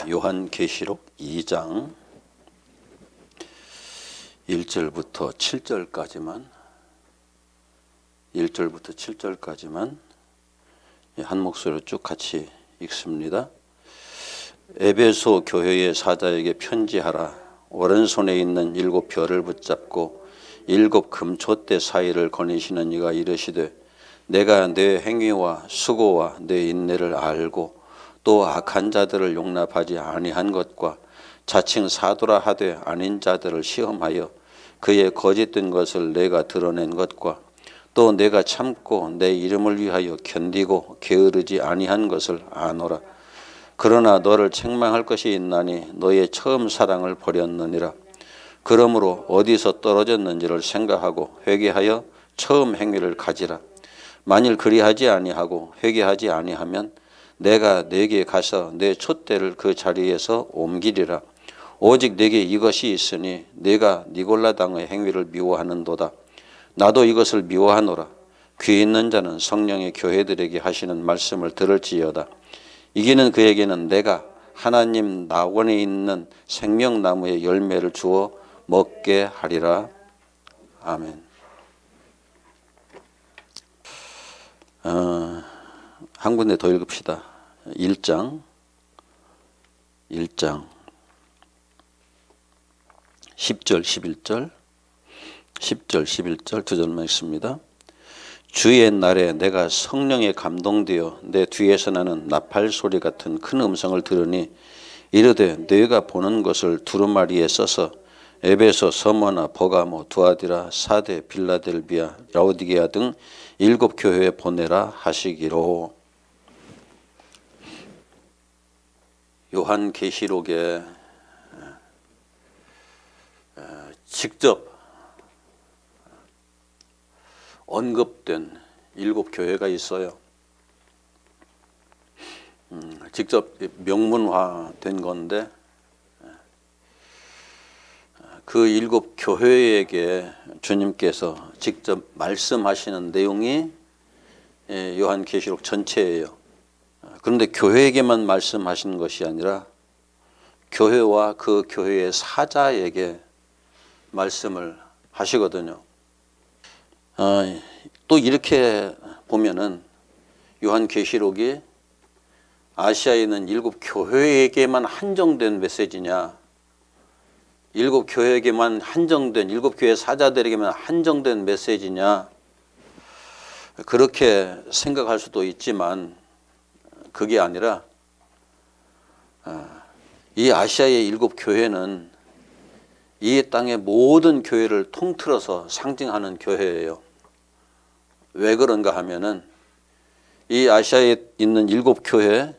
요한계시록 2장 1절부터 7절까지만 한 목소리로 쭉 같이 읽습니다. 에베소 교회의 사자에게 편지하라. 오른손에 있는 7 별을 붙잡고 7 금촛대 사이를 거니시는 이가 이르시되 내가 내 행위와 수고와 내 인내를 알고 또 악한 자들을 용납하지 아니한 것과 자칭 사도라 하되 아닌 자들을 시험하여 그의 거짓된 것을 내가 드러낸 것과 또 내가 참고 내 이름을 위하여 견디고 게으르지 아니한 것을 아노라. 그러나 너를 책망할 것이 있나니 너의 처음 사랑을 버렸느니라. 그러므로 어디서 떨어졌는지를 생각하고 회개하여 처음 행위를 가지라. 만일 그리하지 아니하고 회개하지 아니하면 내가 네게 가서 내 촛대를 그 자리에서 옮기리라. 오직 네게 이것이 있으니 네가 니골라 당의 행위를 미워하는도다. 나도 이것을 미워하노라. 귀 있는 자는 성령의 교회들에게 하시는 말씀을 들을지어다. 이기는 그에게는 내가 하나님 낙원에 있는 생명나무의 열매를 주어 먹게 하리라. 아멘. 한 군데 더 읽읍시다. 1장 10절 11절 두 절만 읽습니다. 주의 날에 내가 성령에 감동되어 내 뒤에서 나는 나팔 소리 같은 큰 음성을 들으니 이르되 너희가 보는 것을 두루마리에 써서 에베소, 서머나, 버가모, 두아디라, 사데, 빌라델비아, 라오디게아 등 7 교회에 보내라 하시기로. 요한계시록에 직접 언급된 7 교회가 있어요. 직접 명문화된 건데 그 7 교회에게 주님께서 직접 말씀하시는 내용이 요한계시록 전체예요. 그런데 교회에게만 말씀하시는 것이 아니라 교회와 그 교회의 사자에게 말씀을 하시거든요. 또 이렇게 보면은 요한계시록이 아시아에 있는 7 교회에게만 한정된 메시지냐, 7 교회에게만 한정된, 7 교회 사자들에게만 한정된 메시지냐, 그렇게 생각할 수도 있지만 그게 아니라 이 아시아의 7 교회는 이 땅의 모든 교회를 통틀어서 상징하는 교회예요. 왜 그런가 하면은 이 아시아에 있는 7 교회,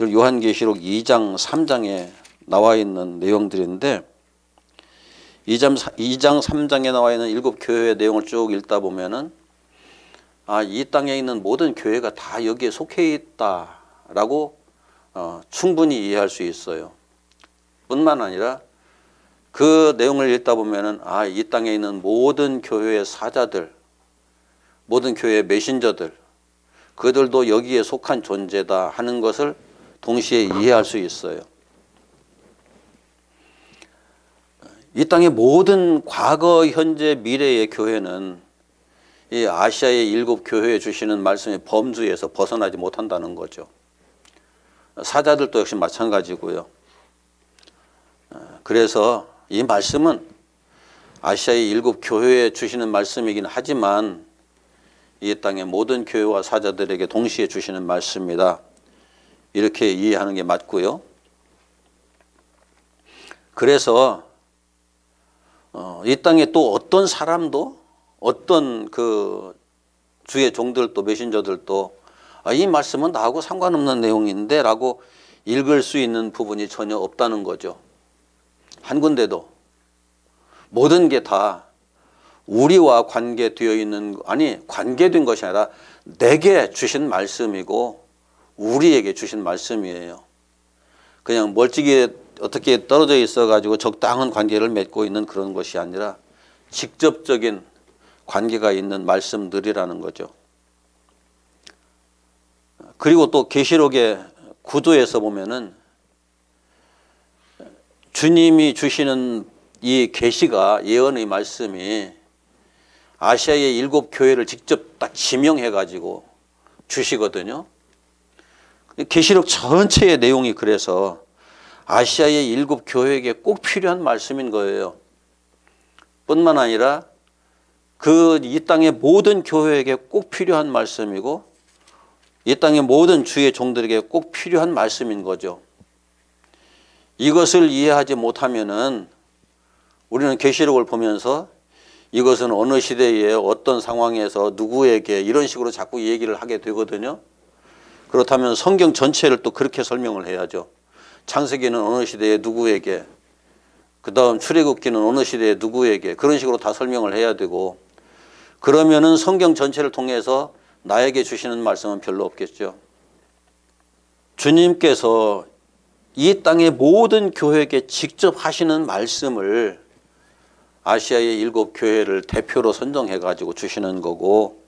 요한계시록 2장 3장에 나와 있는 내용들인데 2장 3장에 나와 있는 7 교회의 내용을 쭉 읽다 보면은 이 땅에 있는 모든 교회가 다 여기에 속해 있다라고 충분히 이해할 수 있어요. 뿐만 아니라 그 내용을 읽다 보면은 이 땅에 있는 모든 교회의 사자들, 모든 교회의 메신저들, 그들도 여기에 속한 존재다 하는 것을 동시에 이해할 수 있어요. 이 땅의 모든 과거, 현재, 미래의 교회는 이 아시아의 7 교회에 주시는 말씀의 범주에서 벗어나지 못한다는 거죠. 사자들도 역시 마찬가지고요. 그래서 이 말씀은 아시아의 7 교회에 주시는 말씀이긴 하지만 이 땅의 모든 교회와 사자들에게 동시에 주시는 말씀이다. 이렇게 이해하는 게 맞고요. 그래서 이 땅에 또 어떤 사람도, 어떤 그 주의 종들도, 메신저들도 이 말씀은 나하고 상관없는 내용인데 라고 읽을 수 있는 부분이 전혀 없다는 거죠. 한 군데도. 모든 게 다 우리와 관계되어 있는, 관계된 것이 아니라 내게 주신 말씀이고 우리에게 주신 말씀이에요. 그냥 멀찍이 어떻게 떨어져 있어가지고 적당한 관계를 맺고 있는 그런 것이 아니라 직접적인 관계가 있는 말씀들이라는 거죠. 그리고 또 계시록의 구조에서 보면은 주님이 주시는 이 계시가, 예언의 말씀이 아시아의 7 교회를 직접 딱 지명해 가지고 주시거든요. 계시록 전체의 내용이 그래서 아시아의 7 교회에게 꼭 필요한 말씀인 거예요. 뿐만 아니라 이 땅의 모든 교회에게 꼭 필요한 말씀이고 이 땅의 모든 주의 종들에게 꼭 필요한 말씀인 거죠. 이것을 이해하지 못하면은 우리는 계시록을 보면서 이것은 어느 시대에 어떤 상황에서 누구에게 이런 식으로 자꾸 얘기를 하게 되거든요. 그렇다면 성경 전체를 또 그렇게 설명을 해야죠. 창세기는 어느 시대에 누구에게, 그 다음 출애굽기는 어느 시대에 누구에게, 그런 식으로 다 설명을 해야 되고, 그러면은 성경 전체를 통해서 나에게 주시는 말씀은 별로 없겠죠. 주님께서 이 땅의 모든 교회에게 직접 하시는 말씀을 아시아의 7 교회를 대표로 선정해 가지고 주시는 거고,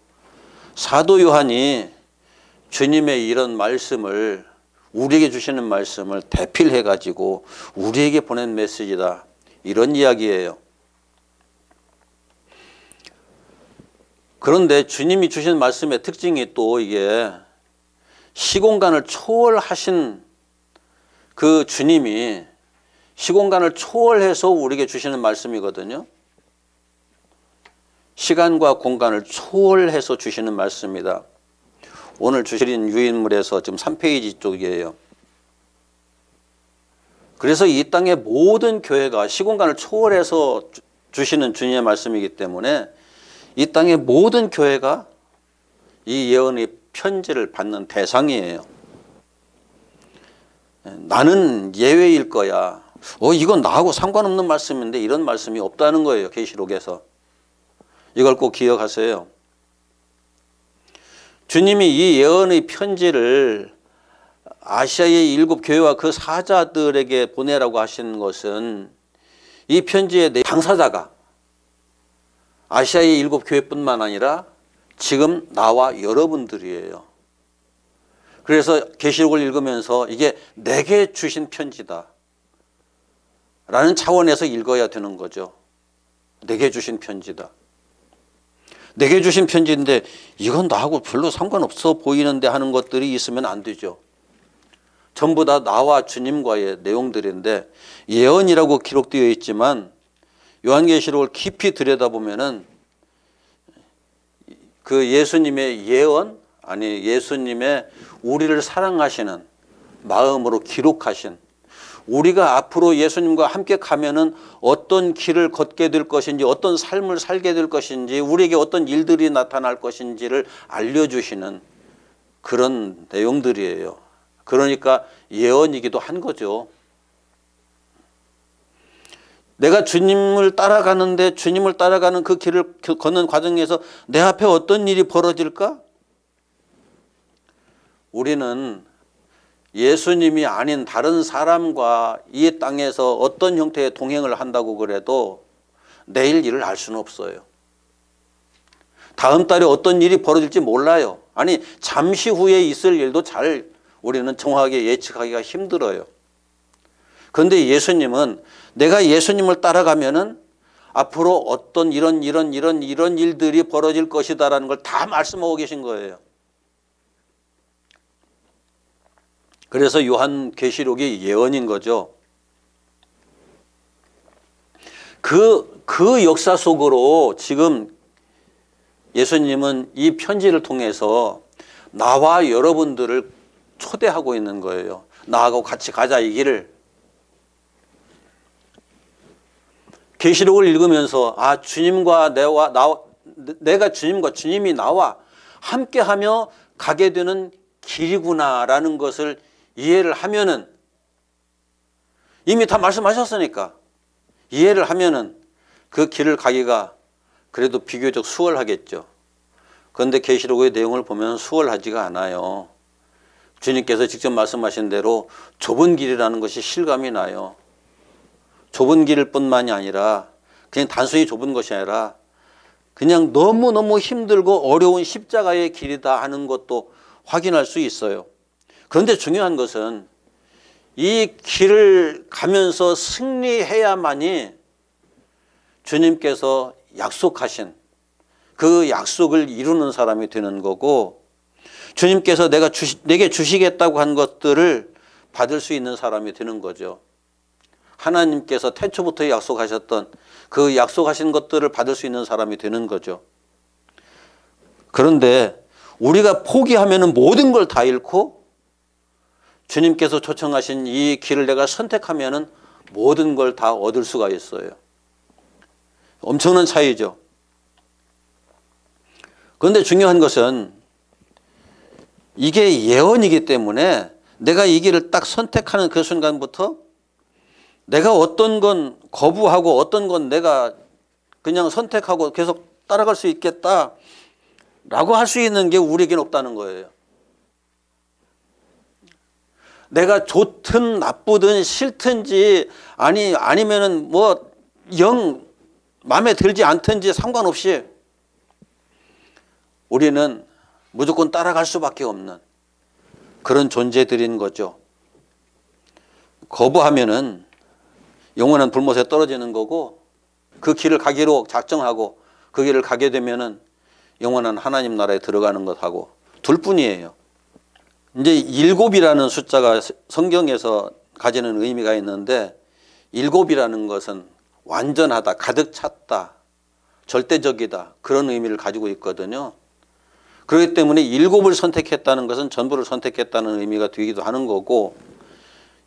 사도 요한이 주님의 이런 말씀을, 우리에게 주시는 말씀을 대필해 가지고 우리에게 보낸 메시지다, 이런 이야기예요. 그런데 주님이 주신 말씀의 특징이 또 이게 시공간을 초월하신 그 주님이 시공간을 초월해서 우리에게 주시는 말씀이거든요. 시간과 공간을 초월해서 주시는 말씀입니다. 오늘 주신 유인물에서 지금 3페이지 쪽이에요. 그래서 이 땅의 모든 교회가 시공간을 초월해서 주시는 주님의 말씀이기 때문에 이 땅의 모든 교회가 이 예언의 편지를 받는 대상이에요. 나는 예외일 거야. 이건 나하고 상관없는 말씀인데, 이런 말씀이 없다는 거예요. 계시록에서. 이걸 꼭 기억하세요. 주님이 이 예언의 편지를 아시아의 7 교회와 그 사자들에게 보내라고 하시는 것은 이 편지의 당사자가 아시아의 7 교회뿐만 아니라 지금 나와 여러분들이에요. 그래서 계시록을 읽으면서 이게 내게 주신 편지다 라는 차원에서 읽어야 되는 거죠. 내게 주신 편지다. 내게 주신 편지인데 이건 나하고 별로 상관없어 보이는데 하는 것들이 있으면 안 되죠. 전부 다 나와 주님과의 내용들인데, 예언이라고 기록되어 있지만 요한계시록을 깊이 들여다보면은 그 예수님의 예언, 아니 예수님의 우리를 사랑하시는 마음으로 기록하신, 우리가 앞으로 예수님과 함께 가면은 어떤 길을 걷게 될 것인지, 어떤 삶을 살게 될 것인지, 우리에게 어떤 일들이 나타날 것인지를 알려주시는 그런 내용들이에요. 그러니까 예언이기도 한 거죠. 내가 주님을 따라가는데, 주님을 따라가는 그 길을 걷는 과정에서 내 앞에 어떤 일이 벌어질까? 우리는 예수님이 아닌 다른 사람과 이 땅에서 어떤 형태의 동행을 한다고 그래도 내일 일을 알 수는 없어요. 다음 달에 어떤 일이 벌어질지 몰라요. 아니, 잠시 후에 있을 일도 우리는 정확하게 예측하기가 힘들어요. 그런데 예수님은 내가 예수님을 따라가면은 앞으로 어떤 이런 일들이 벌어질 것이다라는 걸 다 말씀하고 계신 거예요. 그래서 요한계시록이 예언인 거죠. 그 역사 속으로 지금 예수님은 이 편지를 통해서 나와 여러분들을 초대하고 있는 거예요. 나하고 같이 가자, 이 길을. 계시록을 읽으면서 주님과 내가 주님과 주님이 나와 함께하며 가게 되는 길이구나라는 것을 이해를 하면은, 이미 다 말씀하셨으니까 이해를 하면은 그 길을 가기가 그래도 비교적 수월하겠죠. 그런데 계시록의 내용을 보면 수월하지가 않아요. 주님께서 직접 말씀하신 대로 좁은 길이라는 것이 실감이 나요. 좁은 길일 뿐만이 아니라 그냥 단순히 좁은 것이 아니라 그냥 너무너무 힘들고 어려운 십자가의 길이다 하는 것도 확인할 수 있어요. 그런데 중요한 것은 이 길을 가면서 승리해야만이 주님께서 약속하신 그 약속을 이루는 사람이 되는 거고, 주님께서 내게 주시겠다고 한 것들을 받을 수 있는 사람이 되는 거죠. 하나님께서 태초부터 약속하셨던 그 약속하신 것들을 받을 수 있는 사람이 되는 거죠. 그런데 우리가 포기하면 모든 걸 다 잃고, 주님께서 초청하신 이 길을 내가 선택하면 모든 걸 다 얻을 수가 있어요. 엄청난 차이죠. 그런데 중요한 것은 이게 예언이기 때문에 내가 이 길을 딱 선택하는 그 순간부터 내가 어떤 건 거부하고 어떤 건 내가 그냥 선택하고 계속 따라갈 수 있겠다라고 할 수 있는 게 우리에게는 없다는 거예요. 내가 좋든 나쁘든 싫든지 아니면은 뭐 영 마음에 들지 않든지 상관없이 우리는 무조건 따라갈 수밖에 없는 그런 존재들인 거죠. 거부하면은 영원한 불못에 떨어지는 거고, 그 길을 가기로 작정하고 그 길을 가게 되면은 영원한 하나님 나라에 들어가는 것하고 둘 뿐이에요. 이제 7이라는 숫자가 성경에서 가지는 의미가 있는데, 7이라는 것은 완전하다, 가득 찼다, 절대적이다, 그런 의미를 가지고 있거든요. 그렇기 때문에 7을 선택했다는 것은 전부를 선택했다는 의미가 되기도 하는 거고,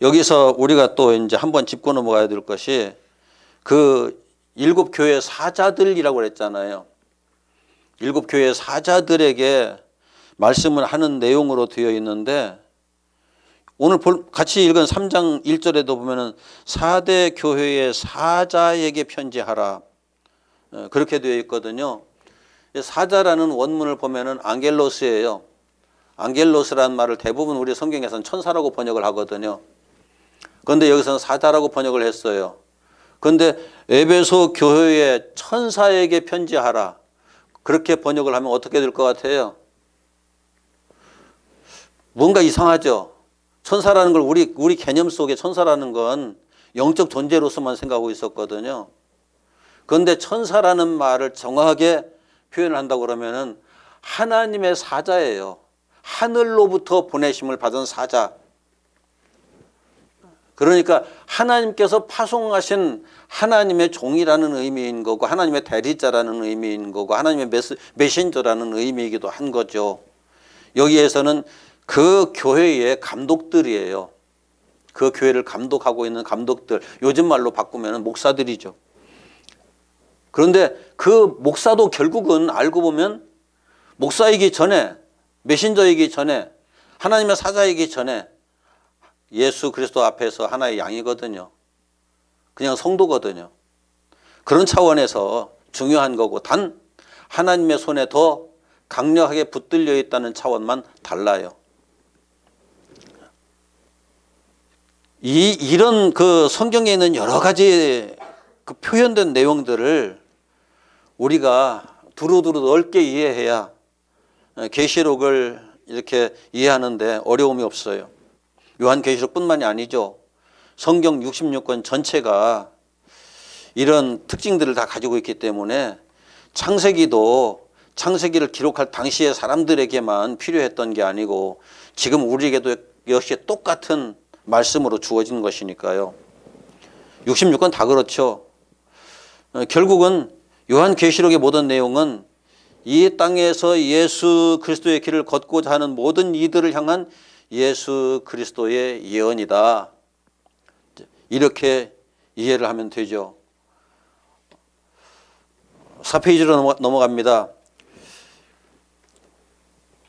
여기서 우리가 또 이제 한번 짚고 넘어가야 될 것이 그 7교회 사자들이라고 그랬잖아요. 7교회 사자들에게 말씀을 하는 내용으로 되어 있는데, 오늘 같이 읽은 3장 1절에도 보면은 4대 교회의 사자에게 편지하라, 그렇게 되어 있거든요. 사자라는 원문을 보면은 앙겔로스예요. 앙겔로스라는 말을 대부분 우리 성경에서는 천사라고 번역을 하거든요. 그런데 여기서는 사자라고 번역을 했어요. 그런데 에베소 교회의 천사에게 편지하라, 그렇게 번역을 하면 어떻게 될 것 같아요? 뭔가 이상하죠. 천사라는 걸 우리 개념 속에 천사라는 건 영적 존재로서만 생각하고 있었거든요. 그런데 천사라는 말을 정확하게 표현을 한다고 그러면은 하나님의 사자예요. 하늘로부터 보내심을 받은 사자. 그러니까 하나님께서 파송하신 하나님의 종이라는 의미인 거고, 하나님의 대리자라는 의미인 거고, 하나님의 메신저라는 의미이기도 한 거죠. 여기에서는 그 교회의 감독들이에요. 그 교회를 감독하고 있는 감독들, 요즘 말로 바꾸면 목사들이죠. 그런데 그 목사도 결국은 알고 보면 목사이기 전에, 메신저이기 전에, 하나님의 사자이기 전에 예수 그리스도 앞에서 하나의 양이거든요. 그냥 성도거든요. 그런 차원에서 중요한 거고, 단 하나님의 손에 더 강력하게 붙들려 있다는 차원만 달라요. 이런 그 성경에 있는 여러 가지 그 표현된 내용들을 우리가 두루두루 넓게 이해해야 계시록을 이렇게 이해하는데 어려움이 없어요. 요한계시록뿐만이 아니죠. 성경 66권 전체가 이런 특징들을 다 가지고 있기 때문에 창세기도 창세기를 기록할 당시의 사람들에게만 필요했던 게 아니고 지금 우리에게도 역시 똑같은 말씀으로 주어진 것이니까요. 66권 다 그렇죠. 결국은 요한계시록의 모든 내용은 이 땅에서 예수 그리스도의 길을 걷고자 하는 모든 이들을 향한 예수 그리스도의 예언이다, 이렇게 이해를 하면 되죠. 4페이지로 넘어갑니다.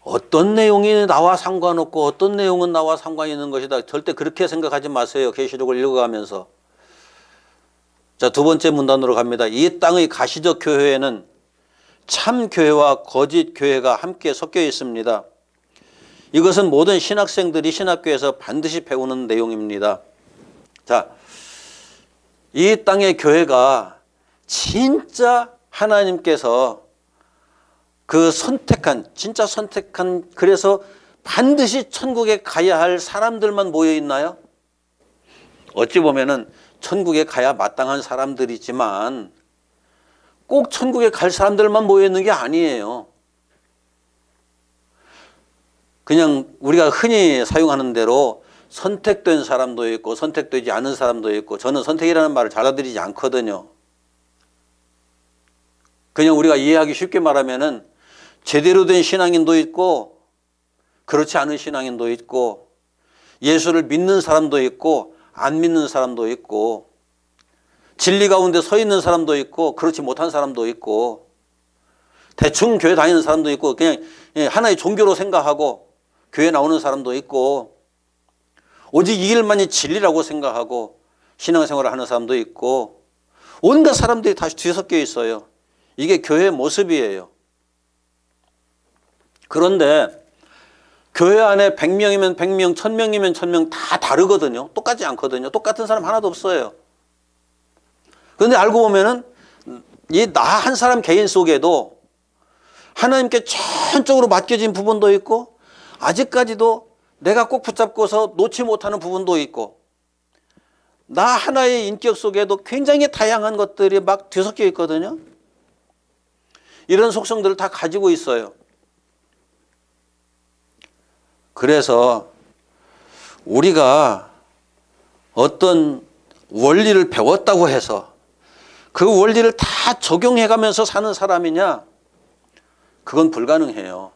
어떤 내용이 나와 상관없고 어떤 내용은 나와 상관이 있는 것이다, 절대 그렇게 생각하지 마세요. 계시록을 읽어가면서. 자, 두 번째 문단으로 갑니다. 이 땅의 가시적 교회에는 참 교회와 거짓 교회가 함께 섞여 있습니다. 이것은 모든 신학생들이 신학교에서 반드시 배우는 내용입니다. 자, 이 땅의 교회가 진짜 하나님께서 그 진짜 선택한, 그래서 반드시 천국에 가야 할 사람들만 모여 있나요? 어찌 보면은 천국에 가야 마땅한 사람들이지만 꼭 천국에 갈 사람들만 모여 있는 게 아니에요. 그냥 우리가 흔히 사용하는 대로 선택된 사람도 있고 선택되지 않은 사람도 있고, 저는 선택이라는 말을 잘 받아들이지 않거든요. 그냥 우리가 이해하기 쉽게 말하면은 제대로 된 신앙인도 있고 그렇지 않은 신앙인도 있고, 예수를 믿는 사람도 있고 안 믿는 사람도 있고, 진리 가운데 서 있는 사람도 있고 그렇지 못한 사람도 있고, 대충 교회 다니는 사람도 있고 그냥 하나의 종교로 생각하고 교회 나오는 사람도 있고, 오직 이 길만이 진리라고 생각하고 신앙생활을 하는 사람도 있고, 온갖 사람들이 다시 뒤섞여 있어요. 이게 교회의 모습이에요. 그런데 교회 안에 100명이면 100명, 1000명이면 1000명 다 다르거든요. 똑같지 않거든요. 똑같은 사람 하나도 없어요. 그런데 알고 보면은 이 나 한 사람 개인 속에도 하나님께 전적으로 맡겨진 부분도 있고, 아직까지도 내가 꼭 붙잡고서 놓지 못하는 부분도 있고, 나 하나의 인격 속에도 굉장히 다양한 것들이 막 뒤섞여 있거든요. 이런 속성들을 다 가지고 있어요. 그래서 우리가 어떤 원리를 배웠다고 해서 그 원리를 다 적용해가면서 사는 사람이냐? 그건 불가능해요.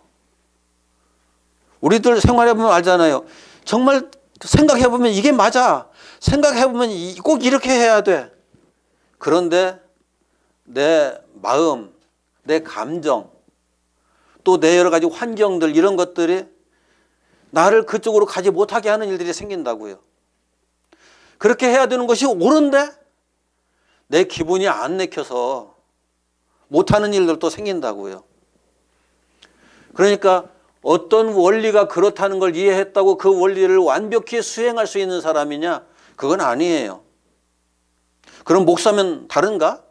우리들 생활해보면 알잖아요. 정말 생각해보면 이게 맞아. 생각해보면 꼭 이렇게 해야 돼. 그런데 내 마음, 내 감정, 또 내 여러 가지 환경들, 이런 것들이 나를 그쪽으로 가지 못하게 하는 일들이 생긴다고요. 그렇게 해야 되는 것이 옳은데 내 기분이 안 내켜서 못하는 일들도 생긴다고요. 그러니까 어떤 원리가 그렇다는 걸 이해했다고 그 원리를 완벽히 수행할 수 있는 사람이냐? 그건 아니에요. 그럼 목사면 다른가?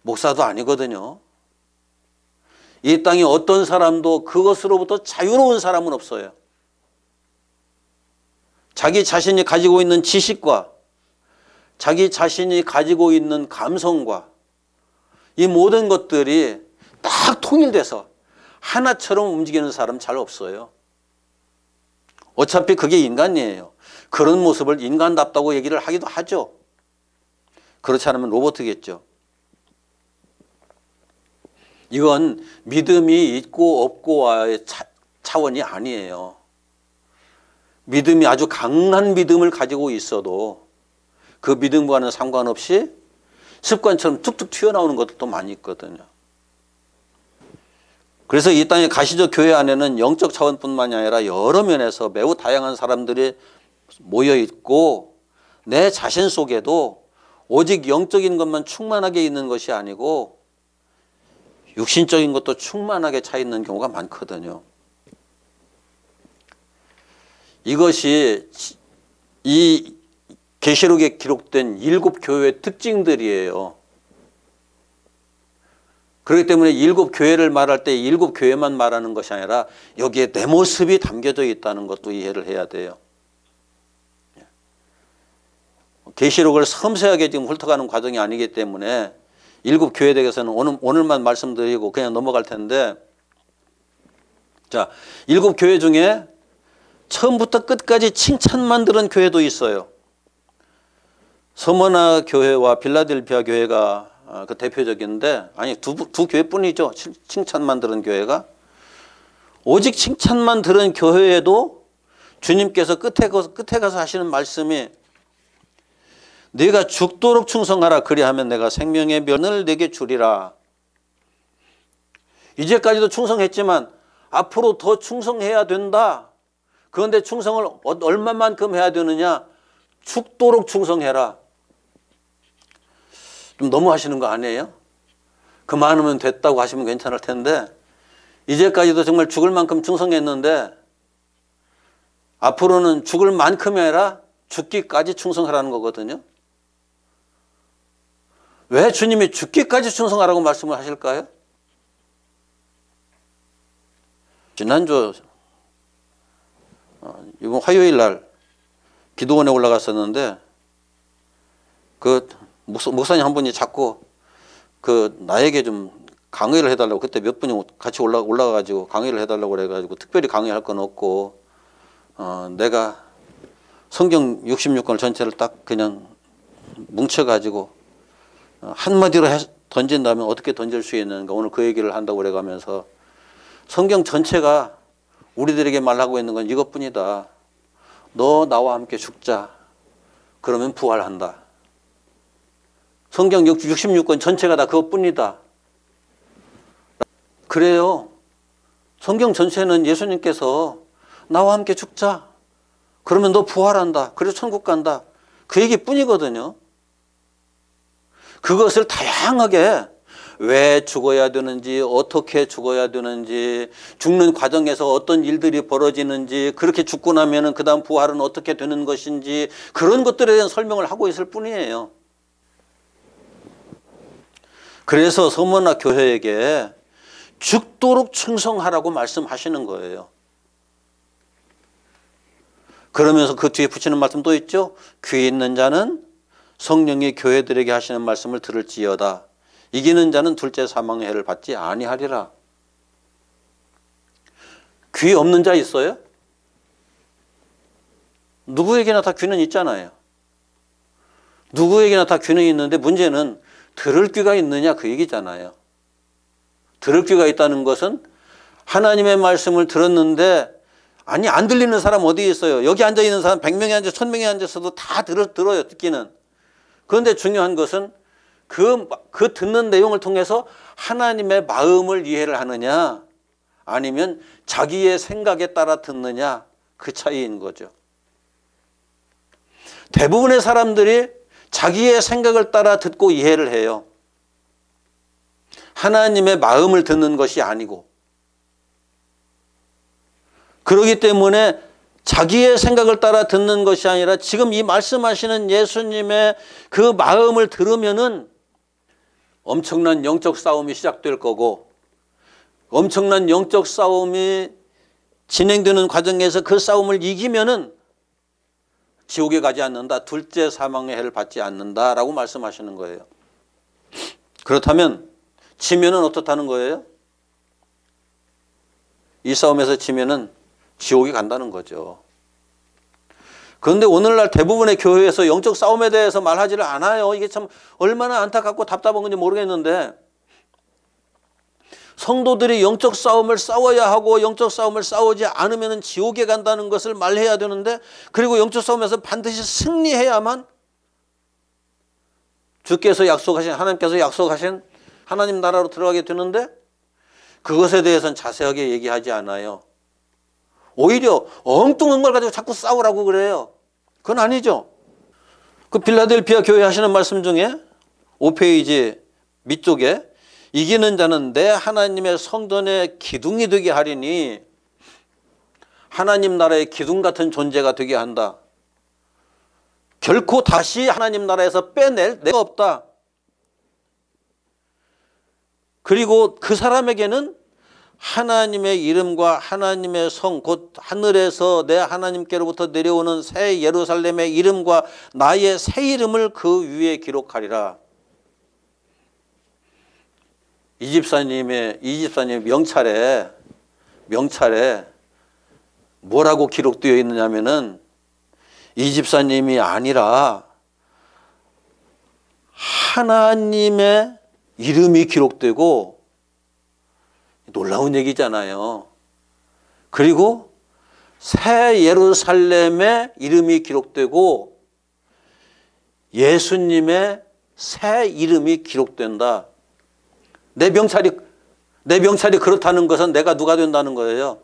목사도 아니거든요. 이 땅에 어떤 사람도 그것으로부터 자유로운 사람은 없어요. 자기 자신이 가지고 있는 지식과 자기 자신이 가지고 있는 감성과 이 모든 것들이 딱 통일돼서 하나처럼 움직이는 사람 잘 없어요. 어차피 그게 인간이에요. 그런 모습을 인간답다고 얘기를 하기도 하죠. 그렇지 않으면 로봇이겠죠. 이건 믿음이 있고 없고와의 차원이 아니에요. 믿음이 아주 강한 믿음을 가지고 있어도 그 믿음과는 상관없이 습관처럼 툭툭 튀어나오는 것들도 많이 있거든요. 그래서 이 땅의 가시적 교회 안에는 영적 차원뿐만이 아니라 여러 면에서 매우 다양한 사람들이 모여 있고, 내 자신 속에도 오직 영적인 것만 충만하게 있는 것이 아니고 육신적인 것도 충만하게 차 있는 경우가 많거든요. 이것이 이 계시록에 기록된 7 교회의 특징들이에요. 그렇기 때문에 7 교회를 말할 때 7 교회만 말하는 것이 아니라 여기에 내 모습이 담겨져 있다는 것도 이해를 해야 돼요. 계시록을 섬세하게 지금 훑어가는 과정이 아니기 때문에 7 교회에 대해서는 오늘만 말씀드리고 그냥 넘어갈 텐데, 자, 7 교회 중에 처음부터 끝까지 칭찬만 들은 교회도 있어요. 서머나 교회와 빌라델피아 교회가 그 대표적인데, 아니 두 교회뿐이죠. 칭찬만 들은 교회가. 오직 칭찬만 들은 교회에도 주님께서 끝에 가서 하시는 말씀이, 네가 죽도록 충성하라. 그리하면 내가 생명의 면을 내게 주리라. 이제까지도 충성했지만 앞으로 더 충성해야 된다. 그런데 충성을 얼마만큼 해야 되느냐? 죽도록 충성해라. 좀 너무 하시는 거 아니에요? 그만하면 됐다고 하시면 괜찮을 텐데, 이제까지도 정말 죽을 만큼 충성했는데 앞으로는 죽을 만큼이 아니라 죽기까지 충성하라는 거거든요. 왜 주님이 죽기까지 충성하라고 말씀을 하실까요? 지난주 이번 화요일 날 기도원에 올라갔었는데 그 목사님 한 분이 자꾸 그 나에게 좀 강의를 해달라고, 그때 몇 분이 같이 올라가가지고 강의를 해달라고 그래가지고 특별히 강의할 건 없고, 내가 성경 66권을 전체를 딱 그냥 뭉쳐가지고 한마디로 던진다면 어떻게 던질 수 있는가, 오늘 그 얘기를 한다고 그래가면서 성경 전체가 우리들에게 말하고 있는 건 이것뿐이다. 너 나와 함께 죽자. 그러면 부활한다. 성경 66권 전체가 다 그것뿐이다. 그래요. 성경 전체는 예수님께서 나와 함께 죽자. 그러면 너 부활한다. 그래서 천국 간다. 그 얘기뿐이거든요. 그것을 다양하게 왜 죽어야 되는지, 어떻게 죽어야 되는지, 죽는 과정에서 어떤 일들이 벌어지는지, 그렇게 죽고 나면은 그 다음 부활은 어떻게 되는 것인지, 그런 것들에 대한 설명을 하고 있을 뿐이에요. 그래서 서문학 교회에게 죽도록 충성하라고 말씀하시는 거예요. 그러면서 그 뒤에 붙이는 말씀 또 있죠. 귀 있는 자는 성령이 교회들에게 하시는 말씀을 들을지어다. 이기는 자는 둘째 사망의 해를 받지 아니하리라. 귀 없는 자 있어요? 누구에게나 다 귀는 있잖아요. 누구에게나 다 귀는 있는데 문제는 들을 귀가 있느냐 그 얘기잖아요. 들을 귀가 있다는 것은 하나님의 말씀을 들었는데, 아니 안 들리는 사람 어디 있어요? 여기 앉아있는 사람 100명이 앉아 1000명이 앉아서도 다 들어요, 듣기는. 그런데 중요한 것은 그 듣는 내용을 통해서 하나님의 마음을 이해를 하느냐, 아니면 자기의 생각에 따라 듣느냐, 그 차이인 거죠. 대부분의 사람들이 자기의 생각을 따라 듣고 이해를 해요. 하나님의 마음을 듣는 것이 아니고. 그렇기 때문에 자기의 생각을 따라 듣는 것이 아니라 지금 이 말씀하시는 예수님의 그 마음을 들으면은 엄청난 영적 싸움이 시작될 거고, 엄청난 영적 싸움이 진행되는 과정에서 그 싸움을 이기면은 지옥에 가지 않는다. 둘째 사망의 해를 받지 않는다라고 말씀하시는 거예요. 그렇다면 지면은 어떻다는 거예요? 이 싸움에서 지면은 지옥에 간다는 거죠. 그런데 오늘날 대부분의 교회에서 영적 싸움에 대해서 말하지를 않아요. 이게 참 얼마나 안타깝고 답답한 건지 모르겠는데, 성도들이 영적 싸움을 싸워야 하고 영적 싸움을 싸우지 않으면 지옥에 간다는 것을 말해야 되는데, 그리고 영적 싸움에서 반드시 승리해야만 주께서 약속하신, 하나님께서 약속하신 하나님 나라로 들어가게 되는데, 그것에 대해서는 자세하게 얘기하지 않아요. 오히려 엉뚱한 걸 가지고 자꾸 싸우라고 그래요. 그건 아니죠. 그 빌라델피아 교회 하시는 말씀 중에 5페이지 밑쪽에 이기는 자는 내 하나님의 성전의 기둥이 되게 하리니, 하나님 나라의 기둥 같은 존재가 되게 한다. 결코 다시 하나님 나라에서 빼낼 데가 없다. 그리고 그 사람에게는 하나님의 이름과 하나님의 성, 곧 하늘에서 내 하나님께로부터 내려오는 새 예루살렘의 이름과 나의 새 이름을 그 위에 기록하리라. 이 집사님의 명찰에 뭐라고 기록되어 있느냐면은, 이 집사님이 아니라 하나님의 이름이 기록되고, 놀라운 얘기잖아요. 그리고 새 예루살렘의 이름이 기록되고 예수님의 새 이름이 기록된다. 내 명찰이 그렇다는 것은 내가 누가 된다는 거예요.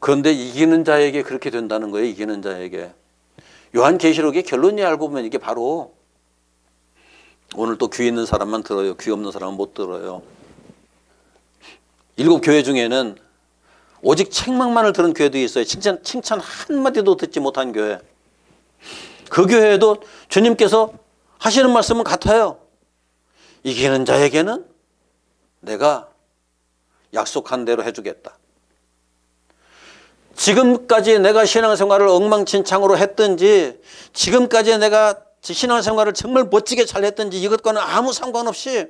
그런데 이기는 자에게 그렇게 된다는 거예요. 이기는 자에게. 요한계시록의 결론이 알고 보면 이게 바로, 오늘 또 귀 있는 사람만 들어요. 귀 없는 사람은 못 들어요. 7 교회 중에는 오직 책망만을 들은 교회도 있어요. 칭찬 한마디도 듣지 못한 교회. 그 교회에도 주님께서 하시는 말씀은 같아요. 이기는 자에게는 내가 약속한 대로 해주겠다. 지금까지 내가 신앙생활을 엉망진창으로 했든지 지금까지 내가 신앙생활을 정말 멋지게 잘 했든지 이것과는 아무 상관없이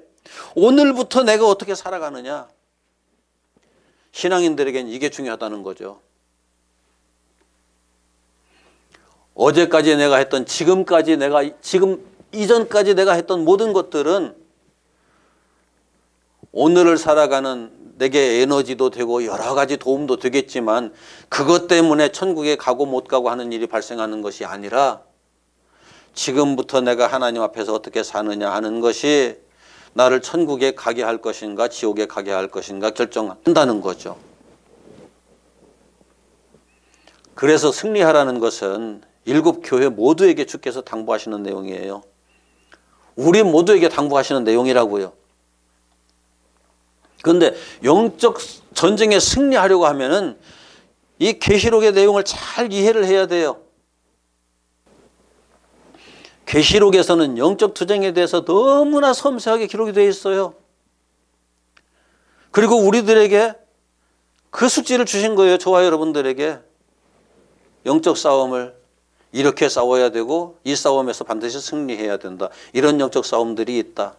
오늘부터 내가 어떻게 살아가느냐. 신앙인들에겐 이게 중요하다는 거죠. 어제까지 내가 했던 지금 이전까지 내가 했던 모든 것들은 오늘을 살아가는 내게 에너지도 되고 여러 가지 도움도 되겠지만 그것 때문에 천국에 가고 못 가고 하는 일이 발생하는 것이 아니라 지금부터 내가 하나님 앞에서 어떻게 사느냐 하는 것이 나를 천국에 가게 할 것인가 지옥에 가게 할 것인가 결정한다는 거죠. 그래서 승리하라는 것은 일곱 교회 모두에게 주께서 당부하시는 내용이에요. 우리 모두에게 당부하시는 내용이라고요. 그런데 영적 전쟁에 승리하려고 하면은 이 계시록의 내용을 잘 이해를 해야 돼요. 계시록에서는 영적 투쟁에 대해서 너무나 섬세하게 기록이 되어 있어요. 그리고 우리들에게 그 숙제를 주신 거예요. 저와 여러분들에게. 영적 싸움을 이렇게 싸워야 되고 이 싸움에서 반드시 승리해야 된다. 이런 영적 싸움들이 있다.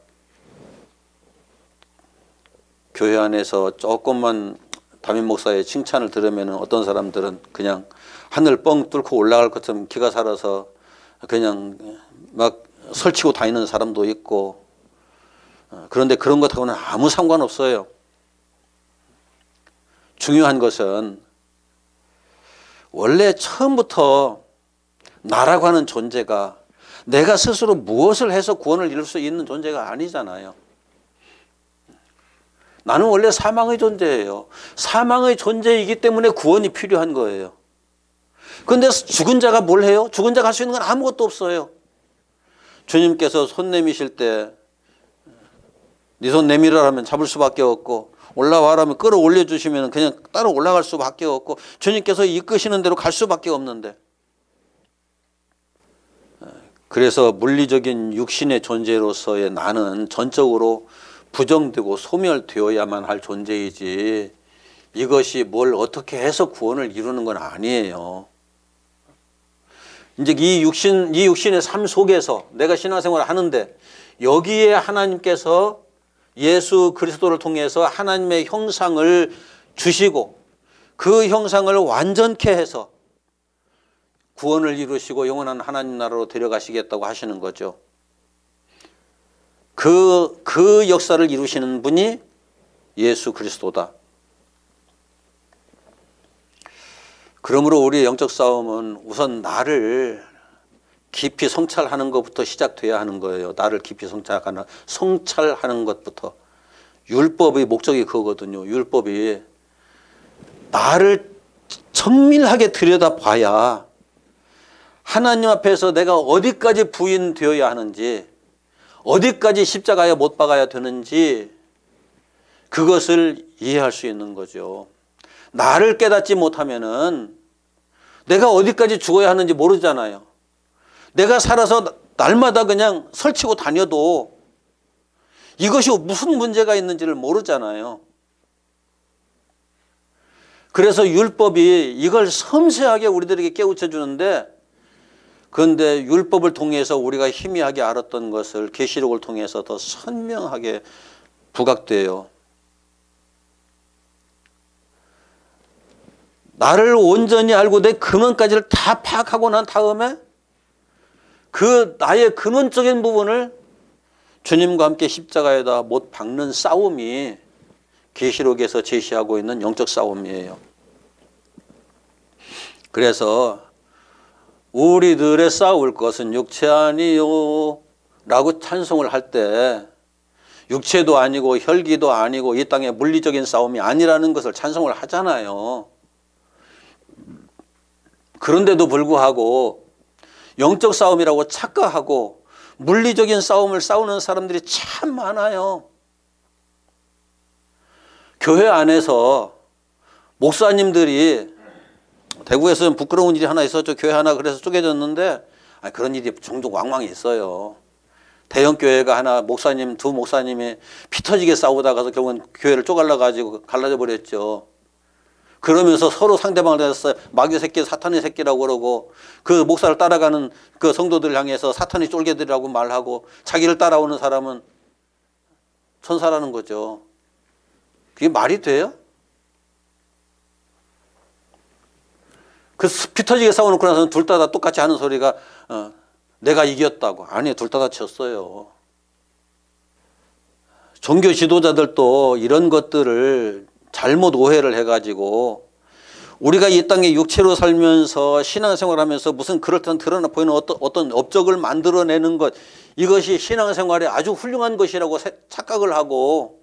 교회 안에서 조금만 담임 목사의 칭찬을 들으면 어떤 사람들은 그냥 하늘 뻥 뚫고 올라갈 것처럼 기가 살아서 그냥 막 설치고 다니는 사람도 있고, 그런데 그런 것하고는 아무 상관없어요. 중요한 것은 원래 처음부터 나라고 하는 존재가 내가 스스로 무엇을 해서 구원을 이룰 수 있는 존재가 아니잖아요. 나는 원래 사망의 존재예요. 사망의 존재이기 때문에 구원이 필요한 거예요. 그런데 죽은 자가 뭘 해요? 죽은 자가 할 수 있는 건 아무것도 없어요. 주님께서 손 내미실 때 네 손 내밀으라 하면 잡을 수밖에 없고 올라와라 하면 끌어올려 주시면 그냥 따로 올라갈 수밖에 없고 주님께서 이끄시는 대로 갈 수밖에 없는데, 그래서 물리적인 육신의 존재로서의 나는 전적으로 부정되고 소멸되어야만 할 존재이지 이것이 뭘 어떻게 해서 구원을 이루는 건 아니에요. 이제 이 육신의 삶 속에서 내가 신앙생활을 하는데 여기에 하나님께서 예수 그리스도를 통해서 하나님의 형상을 주시고 그 형상을 완전케 해서 구원을 이루시고 영원한 하나님 나라로 데려가시겠다고 하시는 거죠. 그 역사를 이루시는 분이 예수 그리스도다. 그러므로 우리의 영적 싸움은 우선 나를 깊이 성찰하는 것부터 시작돼야 하는 거예요. 나를 깊이 성찰하는 것부터. 율법의 목적이 그거거든요. 율법이 나를 정밀하게 들여다봐야 하나님 앞에서 내가 어디까지 부인되어야 하는지, 어디까지 십자가에 못 박아야 되는지 그것을 이해할 수 있는 거죠. 나를 깨닫지 못하면은 내가 어디까지 죽어야 하는지 모르잖아요. 내가 살아서 날마다 그냥 설치고 다녀도 이것이 무슨 문제가 있는지를 모르잖아요. 그래서 율법이 이걸 섬세하게 우리들에게 깨우쳐 주는데, 그런데 율법을 통해서 우리가 희미하게 알았던 것을 계시록을 통해서 더 선명하게 부각돼요. 나를 온전히 알고 내 근원까지를 다 파악하고 난 다음에 그 나의 근원적인 부분을 주님과 함께 십자가에다 못 박는 싸움이 계시록에서 제시하고 있는 영적 싸움이에요. 그래서 우리들의 싸울 것은 육체 아니요 라고 찬송을 할 때 육체도 아니고 혈기도 아니고 이 땅의 물리적인 싸움이 아니라는 것을 찬송을 하잖아요. 그런데도 불구하고 영적 싸움이라고 착각하고 물리적인 싸움을 싸우는 사람들이 참 많아요. 교회 안에서 목사님들이, 대구에서는 부끄러운 일이 하나 있었죠. 교회 하나 그래서 쪼개졌는데, 그런 일이 종종 왕왕 있어요. 대형 교회가 하나 두 목사님이 피 터지게 싸우다가서 결국은 교회를 쪼갈라 가지고 갈라져 버렸죠. 그러면서 서로 상대방을 대해서 마귀 새끼, 사탄의 새끼라고 그러고 그 목사를 따라가는 그 성도들 향해서 사탄이 쫄개들이라고 말하고 자기를 따라오는 사람은 천사라는 거죠. 그게 말이 돼요? 그 피 터지게 싸워놓고 나서는 둘 다 똑같이 하는 소리가 내가 이겼다고. 아니, 둘 다 졌어요. 종교 지도자들도 이런 것들을 잘못 오해를 해가지고 우리가 이 땅에 육체로 살면서 신앙생활하면서 무슨 그럴듯한 드러나 보이는 어떤 업적을 만들어내는 것, 이것이 신앙생활에 아주 훌륭한 것이라고 착각을 하고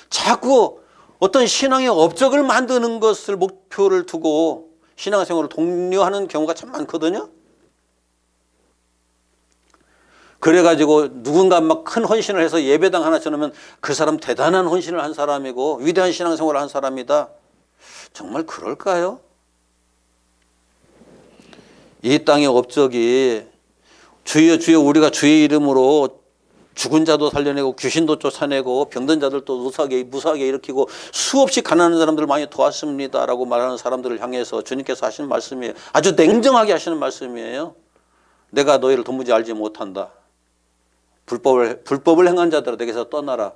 자꾸 어떤 신앙의 업적을 만드는 것을 목표를 두고 신앙생활을 독려하는 경우가 참 많거든요. 그래가지고 누군가 막 큰 헌신을 해서 예배당 하나 쳐놓으면 그 사람 대단한 헌신을 한 사람이고 위대한 신앙생활을 한 사람이다. 정말 그럴까요? 이 땅의 업적이 주여 주여 우리가 주의 이름으로 죽은 자도 살려내고 귀신도 쫓아내고 병든 자들도 무사하게 일으키고 수없이 가난한 사람들을 많이 도왔습니다 라고 말하는 사람들을 향해서 주님께서 하시는 말씀이에요. 아주 냉정하게 하시는 말씀이에요. 내가 너희를 도무지 알지 못한다. 불법을 행한 자들아 내게서 떠나라.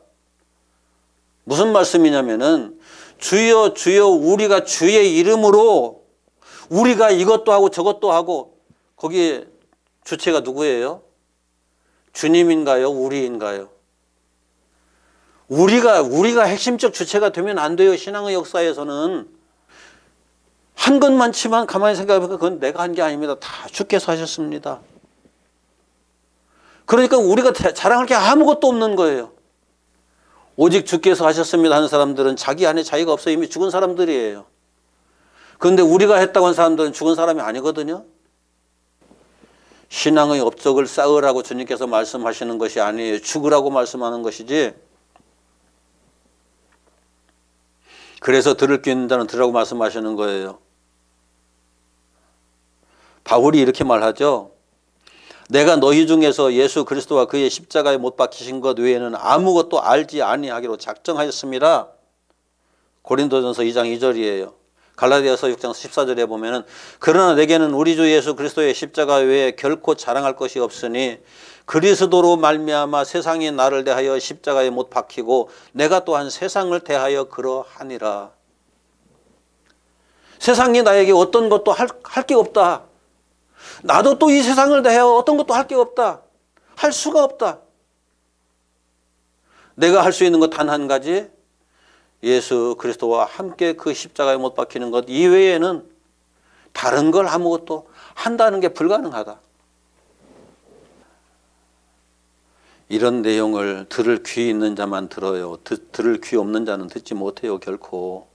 무슨 말씀이냐면은 주여 주여 우리가 주의 이름으로 우리가 이것도 하고 저것도 하고 거기에 주체가 누구예요? 주님인가요? 우리인가요? 우리가 핵심적 주체가 되면 안 돼요. 신앙의 역사에서는. 한 것만치만 가만히 생각해보니까 그건 내가 한 게 아닙니다. 다 주께서 하셨습니다. 그러니까 우리가 자랑할 게 아무것도 없는 거예요. 오직 주께서 하셨습니다 하는 사람들은 자기 안에 자기가 없어 이미 죽은 사람들이에요. 그런데 우리가 했다고 한 사람들은 죽은 사람이 아니거든요. 신앙의 업적을 쌓으라고 주님께서 말씀하시는 것이 아니에요. 죽으라고 말씀하는 것이지. 그래서 들을 귀 있는 자는 들으라고 말씀하시는 거예요. 바울이 이렇게 말하죠. 내가 너희 중에서 예수 그리스도와 그의 십자가에 못 박히신 것 외에는 아무것도 알지 아니하기로 작정하였습니다. 고린도전서 2장 2절이에요. 갈라디아서 6장 14절에 보면은 그러나 내게는 우리 주 예수 그리스도의 십자가 외에 결코 자랑할 것이 없으니 그리스도로 말미암아 세상이 나를 대하여 십자가에 못 박히고 내가 또한 세상을 대하여 그러하니라. 세상이 나에게 어떤 것도 할 게 없다. 나도 또 이 세상을 대하여 어떤 것도 할 게 없다. 할 수가 없다. 내가 할 수 있는 것 단 한 가지, 예수 그리스도와 함께 그 십자가에 못 박히는 것 이외에는 다른 걸 아무것도 한다는 게 불가능하다. 이런 내용을 들을 귀 있는 자만 들어요. 들을 귀 없는 자는 듣지 못해요, 결코.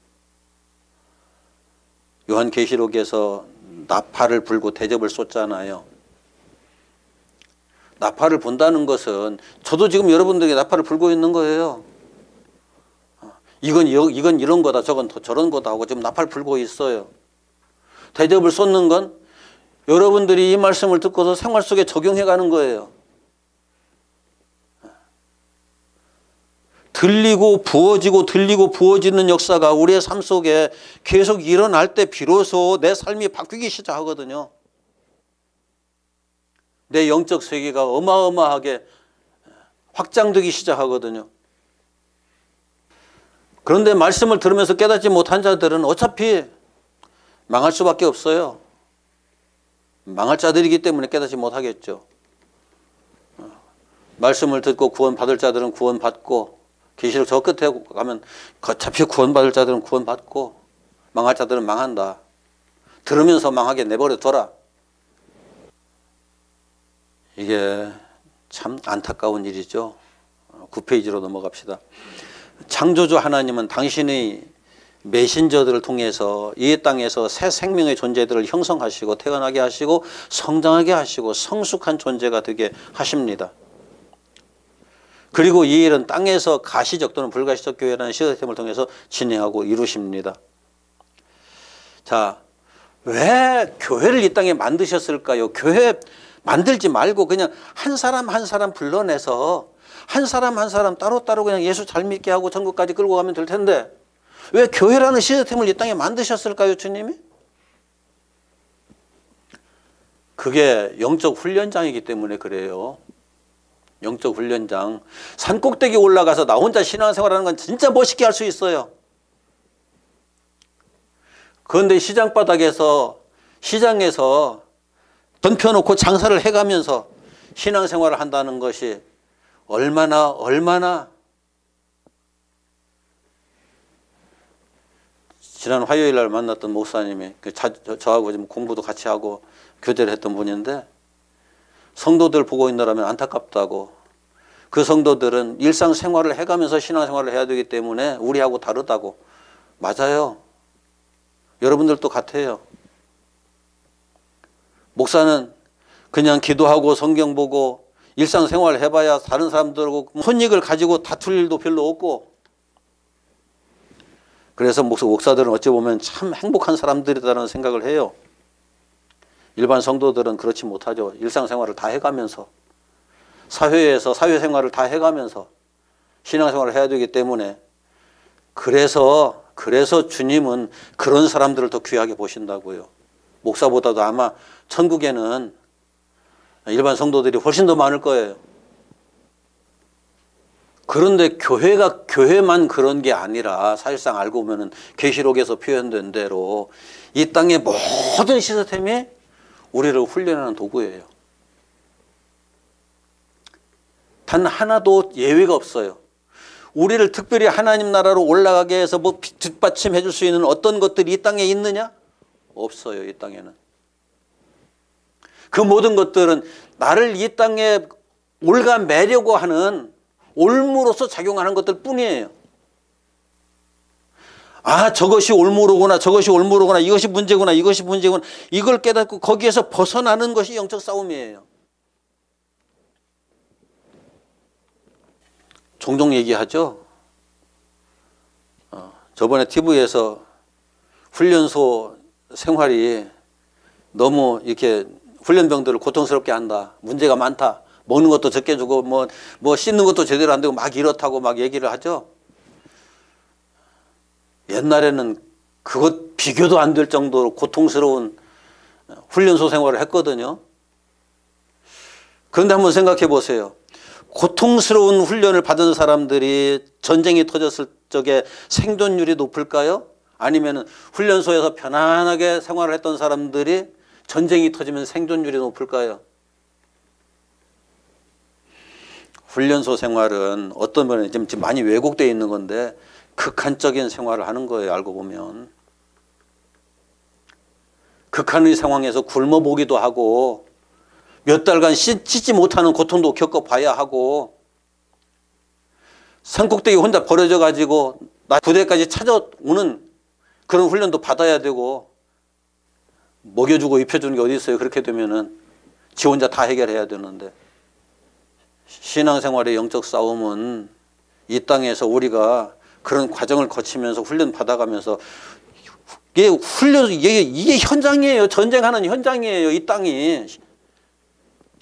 요한계시록에서 나팔을 불고 대접을 쏟잖아요. 나팔을 분다는 것은 저도 지금 여러분들에게 나팔을 불고 있는 거예요. 이건 이런 거다, 저건 저런 거다 하고 지금 나팔 불고 있어요. 대접을 쏟는 건 여러분들이 이 말씀을 듣고서 생활 속에 적용해 가는 거예요. 들리고 부어지는 역사가 우리의 삶 속에 계속 일어날 때 비로소 내 삶이 바뀌기 시작하거든요. 내 영적 세계가 어마어마하게 확장되기 시작하거든요. 그런데 말씀을 들으면서 깨닫지 못한 자들은 어차피 망할 수밖에 없어요. 망할 자들이기 때문에 깨닫지 못하겠죠. 말씀을 듣고 구원받을 자들은 구원받고 계시록 저 끝에 가면 어차피 구원받을 자들은 구원받고 망할 자들은 망한다. 들으면서 망하게 내버려둬라. 이게 참 안타까운 일이죠. 9페이지로 넘어갑시다. 창조주 하나님은 당신의 메신저들을 통해서 이 땅에서 새 생명의 존재들을 형성하시고 태어나게 하시고 성장하게 하시고 성숙한 존재가 되게 하십니다. 그리고 이 일은 땅에서 가시적 또는 불가시적 교회라는 시스템을 통해서 진행하고 이루십니다. 자, 왜 교회를 이 땅에 만드셨을까요? 교회 만들지 말고 그냥 한 사람 한 사람 불러내서 한 사람 한 사람 따로따로 그냥 예수 잘 믿게 하고 천국까지 끌고 가면 될 텐데 왜 교회라는 시스템을 이 땅에 만드셨을까요, 주님이? 그게 영적 훈련장이기 때문에 그래요. 영적 훈련장. 산꼭대기 올라가서 나 혼자 신앙생활하는 건 진짜 멋있게 할 수 있어요. 그런데 시장에서 던펴놓고 장사를 해가면서 신앙생활을 한다는 것이 얼마나 지난 화요일 날 만났던 목사님이 저하고 좀 공부도 같이 하고 교제를 했던 분인데, 성도들 보고 있느라면 안타깝다고. 그 성도들은 일상생활을 해가면서 신앙생활을 해야 되기 때문에 우리하고 다르다고. 맞아요. 여러분들도 같아요. 목사는 그냥 기도하고 성경 보고 일상생활을 해봐야 다른 사람들하고 손익을 가지고 다툴 일도 별로 없고, 그래서 목사들은 어찌 보면 참 행복한 사람들이라는 생각을 해요. 일반 성도들은 그렇지 못하죠. 일상생활을 다 해가면서, 사회에서 사회생활을 다 해가면서 신앙생활을 해야 되기 때문에, 그래서 주님은 그런 사람들을 더 귀하게 보신다고요. 목사보다도 아마 천국에는 일반 성도들이 훨씬 더 많을 거예요. 그런데 교회만 그런 게 아니라, 사실상 알고 보면은 계시록에서 표현된 대로 이 땅의 모든 시스템이 우리를 훈련하는 도구예요. 단 하나도 예외가 없어요. 우리를 특별히 하나님 나라로 올라가게 해서 뭐 뒷받침해 줄 수 있는 어떤 것들이 이 땅에 있느냐? 없어요, 이 땅에는. 그 모든 것들은 나를 이 땅에 올가매려고 하는 올무로서 작용하는 것들 뿐이에요. 아, 저것이 올무로구나, 이것이 문제구나, 이걸 깨닫고 거기에서 벗어나는 것이 영적 싸움이에요. 종종 얘기하죠. 저번에 TV에서 훈련소 생활이 너무 이렇게 훈련병들을 고통스럽게 한다, 문제가 많다, 먹는 것도 적게 주고 뭐 씻는 것도 제대로 안 되고 막 이렇다고 막 얘기를 하죠. 옛날에는 그것 비교도 안 될 정도로 고통스러운 훈련소 생활을 했거든요. 그런데 한번 생각해 보세요. 고통스러운 훈련을 받은 사람들이 전쟁이 터졌을 적에 생존율이 높을까요? 아니면 훈련소에서 편안하게 생활을 했던 사람들이 전쟁이 터지면 생존율이 높을까요? 훈련소 생활은 어떤 면에 지금 많이 왜곡되어 있는 건데 극한적인 생활을 하는 거예요, 알고 보면. 극한의 상황에서 굶어보기도 하고 몇 달간 씻지 못하는 고통도 겪어봐야 하고, 산꼭대기 혼자 버려져 가지고 나 부대까지 찾아오는 그런 훈련도 받아야 되고, 먹여주고 입혀주는 게 어디 있어요. 그렇게 되면은 지 혼자 다 해결해야 되는데, 신앙생활의 영적 싸움은 이 땅에서 우리가 그런 과정을 거치면서 훈련 받아가면서, 이게 현장이에요. 전쟁하는 현장이에요, 이 땅이.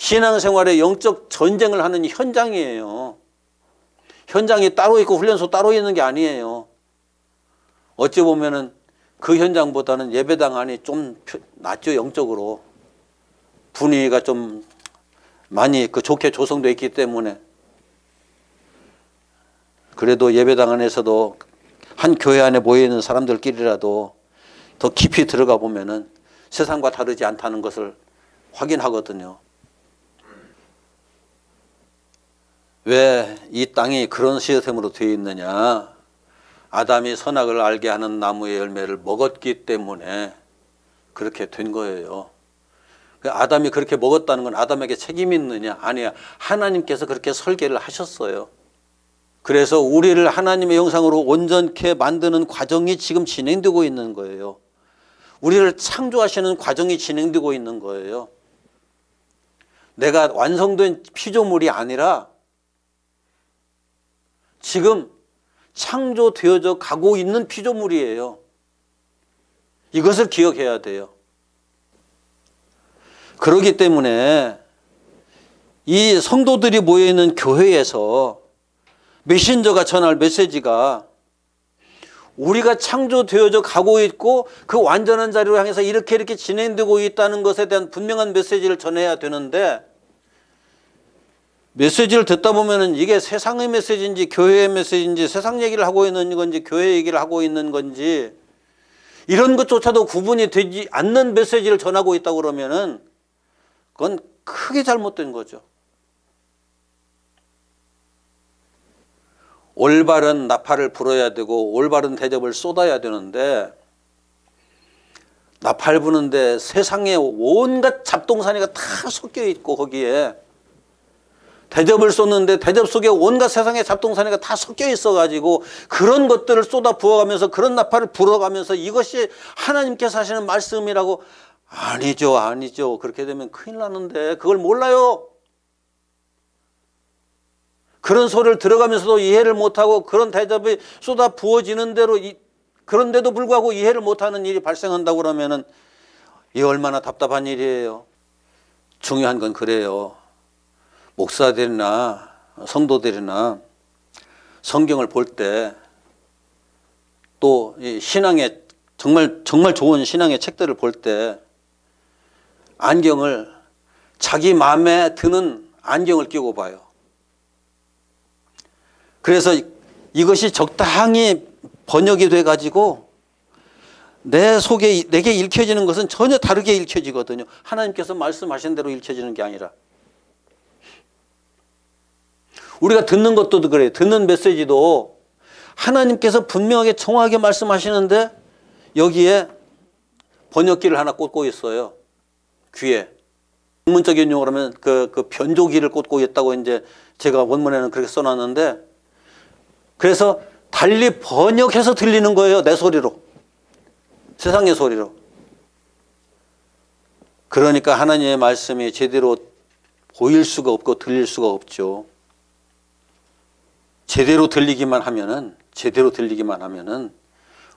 신앙생활의 영적 전쟁을 하는 현장이에요. 현장이 따로 있고 훈련소 따로 있는 게 아니에요. 어찌 보면은 그 현장보다는 예배당 안이 좀 낫죠, 영적으로. 분위기가 좀 많이 좋게 조성되어 있기 때문에. 그래도 예배당 안에서도 한 교회 안에 모여있는 사람들끼리라도 더 깊이 들어가 보면은 세상과 다르지 않다는 것을 확인하거든요. 왜 이 땅이 그런 시스템으로 되어 있느냐? 아담이 선악을 알게 하는 나무의 열매를 먹었기 때문에 그렇게 된 거예요. 아담이 그렇게 먹었다는 건 아담에게 책임이 있느냐? 아니야. 하나님께서 그렇게 설계를 하셨어요. 그래서 우리를 하나님의 형상으로 온전케 만드는 과정이 지금 진행되고 있는 거예요. 우리를 창조하시는 과정이 진행되고 있는 거예요. 내가 완성된 피조물이 아니라 지금 창조되어져 가고 있는 피조물이에요. 이것을 기억해야 돼요. 그렇기 때문에 이 성도들이 모여있는 교회에서 메신저가 전할 메시지가 우리가 창조되어져 가고 있고 그 완전한 자리로 향해서 이렇게 진행되고 있다는 것에 대한 분명한 메시지를 전해야 되는데, 메시지를 듣다 보면은 이게 세상의 메시지인지 교회의 메시지인지, 세상 얘기를 하고 있는 건지 교회 얘기를 하고 있는 건지, 이런 것조차도 구분이 되지 않는 메시지를 전하고 있다고 그러면은 그건 크게 잘못된 거죠. 올바른 나팔을 불어야 되고 올바른 대접을 쏟아야 되는데, 나팔 부는데 세상에 온갖 잡동사니가 다 섞여 있고, 거기에 대접을 쏟는데 대접 속에 온갖 세상의 잡동사니가 다 섞여 있어 가지고 그런 것들을 쏟아 부어가면서 그런 나팔을 불어가면서 이것이 하나님께서 하시는 말씀이라고, 아니죠. 그렇게 되면 큰일 나는데 그걸 몰라요. 그런 소리를 들어가면서도 이해를 못하고 그런 대접이 쏟아 부어지는 대로 그런데도 불구하고 이해를 못하는 일이 발생한다고 그러면은 이게 얼마나 답답한 일이에요. 중요한 건 그래요. 목사들이나 성도들이나 성경을 볼 때, 또 신앙의 정말 좋은 신앙의 책들을 볼 때 안경을, 자기 마음에 드는 안경을 끼고 봐요. 그래서 이것이 적당히 번역이 돼 가지고 내 속에, 내게 읽혀지는 것은 전혀 다르게 읽혀지거든요. 하나님께서 말씀하신 대로 읽혀지는 게 아니라. 우리가 듣는 것도 그래요. 듣는 메시지도 하나님께서 분명하게 정확하게 말씀하시는데 여기에 번역기를 하나 꽂고 있어요. 귀에. 학문적인 용어로 하면 그 변조기를 꽂고 있다고 이제 제가 원문에는 그렇게 써놨는데, 그래서 달리 번역해서 들리는 거예요. 내 소리로. 세상의 소리로. 그러니까 하나님의 말씀이 제대로 보일 수가 없고 들릴 수가 없죠. 제대로 들리기만 하면은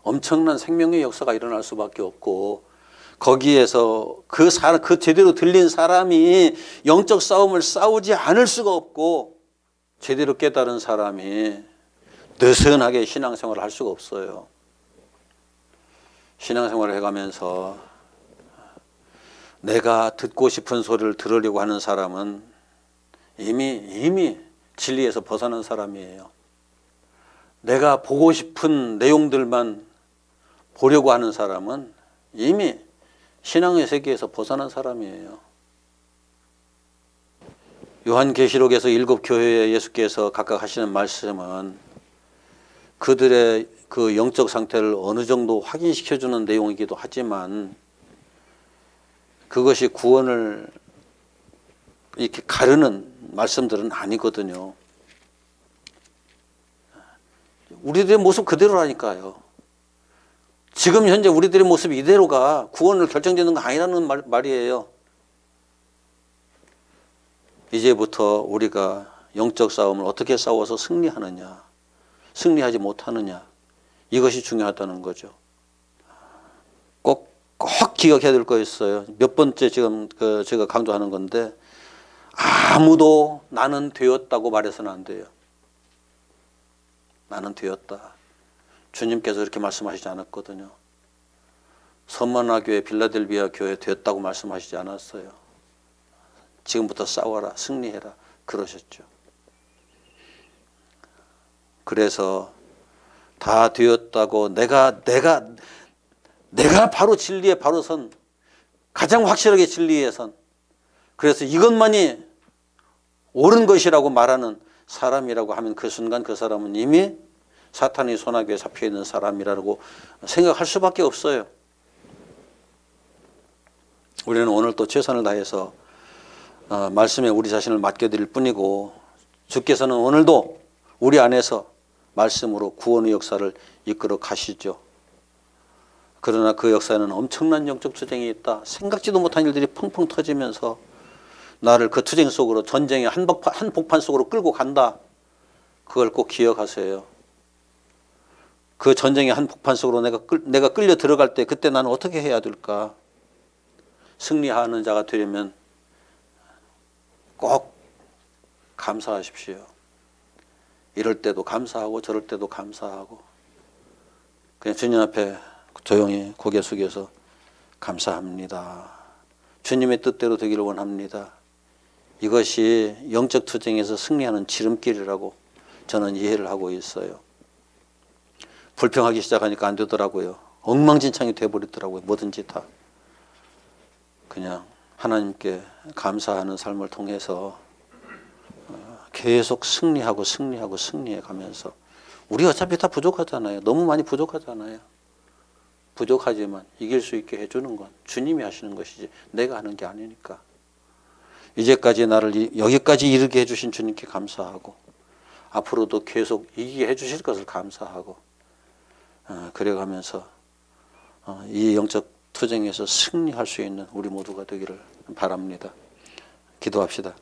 엄청난 생명의 역사가 일어날 수밖에 없고, 거기에서 그 제대로 들린 사람이 영적 싸움을 싸우지 않을 수가 없고, 제대로 깨달은 사람이 느슨하게 신앙생활을 할 수가 없어요. 신앙생활을 해가면서 내가 듣고 싶은 소리를 들으려고 하는 사람은 이미 진리에서 벗어난 사람이에요. 내가 보고 싶은 내용들만 보려고 하는 사람은 이미 신앙의 세계에서 벗어난 사람이에요. 요한계시록에서 7 교회에 예수께서 각각 하시는 말씀은 그들의 그 영적 상태를 어느 정도 확인시켜주는 내용이기도 하지만, 그것이 구원을 이렇게 가르는 말씀들은 아니거든요. 우리들의 모습 그대로라니까요. 지금 현재 우리들의 모습 이대로가 구원을 결정짓는 거 아니라는 말이에요. 이제부터 우리가 영적 싸움을 어떻게 싸워서 승리하느냐, 승리하지 못하느냐, 이것이 중요하다는 거죠. 꼭 기억해야 될 거 있어요. 몇 번째 지금 제가 강조하는 건데, 아무도 나는 되었다고 말해서는 안 돼요. 나는 되었다. 주님께서 이렇게 말씀하시지 않았거든요. 서머나 교회, 빌라델비아 교회 되었다고 말씀하시지 않았어요. 지금부터 싸워라, 승리해라, 그러셨죠. 그래서 다 되었다고 내가 바로 진리에 바로 선, 가장 확실하게 진리에 선, 그래서 이것만이 옳은 것이라고 말하는 사람이라고 하면 그 순간 그 사람은 이미 사탄의 손아귀에 잡혀있는 사람이라고 생각할 수밖에 없어요. 우리는 오늘 또 최선을 다해서 말씀에 우리 자신을 맡겨드릴 뿐이고, 주께서는 오늘도 우리 안에서 말씀으로 구원의 역사를 이끌어 가시죠. 그러나 그 역사에는 엄청난 영적 투쟁이 있다. 생각지도 못한 일들이 펑펑 터지면서 나를 그 투쟁 속으로, 전쟁의 한복판 속으로 끌고 간다. 그걸 꼭 기억하세요. 그 전쟁의 한복판 속으로 내가 끌려 들어갈 때 그때 나는 어떻게 해야 될까? 승리하는 자가 되려면 꼭 감사하십시오. 이럴 때도 감사하고 저럴 때도 감사하고, 그냥 주님 앞에 조용히 고개 숙여서 감사합니다. 주님의 뜻대로 되기를 원합니다. 이것이 영적 투쟁에서 승리하는 지름길이라고 저는 이해를 하고 있어요. 불평하기 시작하니까 안 되더라고요. 엉망진창이 돼버리더라고요. 뭐든지 다. 그냥 하나님께 감사하는 삶을 통해서 계속 승리해 가면서 우리 어차피 다 부족하잖아요. 너무 많이 부족하잖아요. 부족하지만 이길 수 있게 해주는 건 주님이 하시는 것이지 내가 하는 게 아니니까. 이제까지 나를 여기까지 이르게 해주신 주님께 감사하고 앞으로도 계속 이기게 해주실 것을 감사하고 그래가면서 이 영적 투쟁에서 승리할 수 있는 우리 모두가 되기를 바랍니다. 기도합시다.